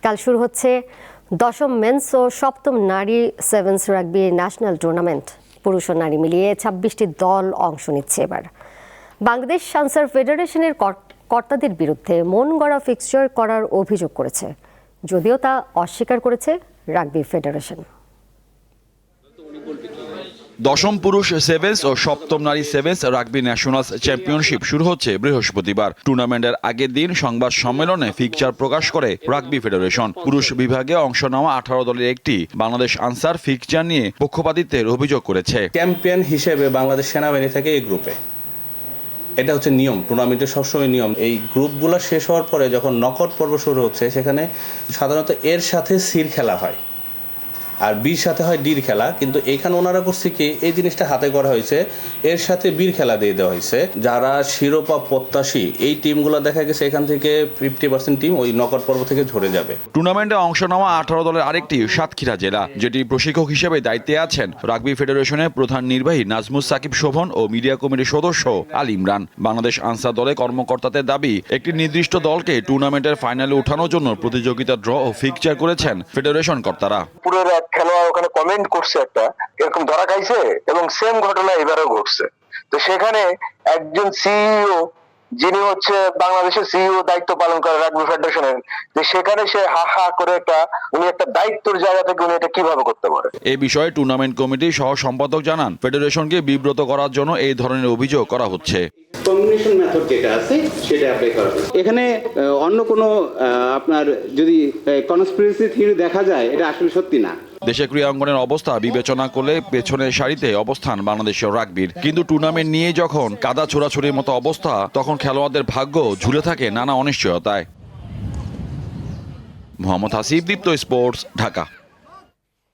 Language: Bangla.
কাল শুরু হচ্ছে 10ম মেন্স ও 7ম নারী সেভেন্স রাগবি ন্যাশনাল টুর্নামেন্ট। পুরুষ ও নারী মিলিয়ে 26টি দল অংশ নিচ্ছে এবার। বাংলাদেশ আনসার ফেডারেশনের কর্তাদের বিরুদ্ধে মন গড়া ফিক্সচার করার অভিযোগ করেছে, যদিও তা অস্বীকার করেছে রাগবি ফেডারেশন। 10ম পুরুষ সেভেন্স ও 7ম নারী সেভেন্স রাগবি ন্যাশনালস চ্যাম্পিয়নশিপ শুরু হচ্ছে বৃহস্পতিবার। টুর্নামেন্টের আগের দিন সংবাদ সম্মেলনে ফিক্সচার প্রকাশ করে রাগবি ফেডারেশন। পুরুষ বিভাগে অংশ নেওয়া 18 দলের একটি বাংলাদেশ আনসার ফিক্সচার নিয়ে পক্ষপাতিত্বের অভিযোগ করেছে। চ্যাম্পিয়ন হিসেবে বাংলাদেশ সেনাবাহিনী থাকে এই গ্রুপে। এটা হচ্ছে নিয়ম, টুর্নামেন্টের সবসময় নিয়ম। এই গ্রুপগুলো শেষ হওয়ার পরে যখন নকআউট পর্ব শুরু হচ্ছে, সেখানে সাধারণত এর সাথে সির খেলা হয় আর বির সাথে হয় ডির খেলা, কিন্তু এখানে ওনারা করছে কি, এই জিনিসটা হাতে করা হয়েছে, এর সাথে বীর খেলা দিয়ে দেওয়া হয়েছে। যারা শিরোপা প্রত্যাশী এই টিমগুলো দেখা গেছে এখান থেকে 50% টিম ওই নকআউট পর্ব থেকে ঝরে যাবে। টুর্নামেন্টে অংশ নেওয়া 18 দলের আরেকটি সাতক্ষীরা জেলা, যেটি প্রশিক্ষক হিসেবে দায়িত্বে আছেন রাগবি ফেডারেশনের প্রধান নির্বাহী নাজমুস সাকিব শোভন ও মিডিয়া কমিটির সদস্য আল ইমরান। বাংলাদেশ আনসার দলে কর্মকর্তাদের দাবি, একটি নির্দিষ্ট দলকে টুর্নামেন্টের ফাইনালে ওঠানোর জন্য প্রতিযোগিতা ড্র ও ফিক্সচার করেছেন ফেডারেশন কর্তারা। খেলোয়াড় ওখানে কমেন্ট করছে, একটা এরকম ধরা খাইছে এবং সেম ঘটনা এবারেও ঘটছে। তো সেখানে একজন সিইও, যিনি হচ্ছে বাংলাদেশের সিইও দায়িত্ব পালন করে রাগবি ফেডারেশনের, যে সেখানে সে হা হা করে উনি একটা দায়িত্বের জায়গা থেকে উনি এটা কিভাবে করতে পারে। এই বিষয়ে টুর্নামেন্ট কমিটির সহ সম্পাদক জানান, ফেডারেশনকে বিব্রত করার জন্য এই ধরনের অভিযোগ করা হচ্ছে। কম্বিনেশন মেথড যেটা আছে সেটা অ্যাপ্লাই করা হবে। এখানে অন্য কোনো আপনার যদি কনস্পিরেসি থিওরি দেখা যায়, এটা আসলে সত্যি না। দেশে ক্রীড়াঙ্গনের অবস্থা বিবেচনা করলে পেছনের সারিতে অবস্থান বাংলাদেশের রাগবির, কিন্তু টুর্নামেন্ট নিয়ে যখন কাদা ছোড়াছুড়ির মতো অবস্থা, তখন খেলোয়াড়দের ভাগ্য ঝুলে থাকে নানা অনিশ্চয়তায়। মোহাম্মদ হাসিব, দীপ্ত স্পোর্টস, ঢাকা।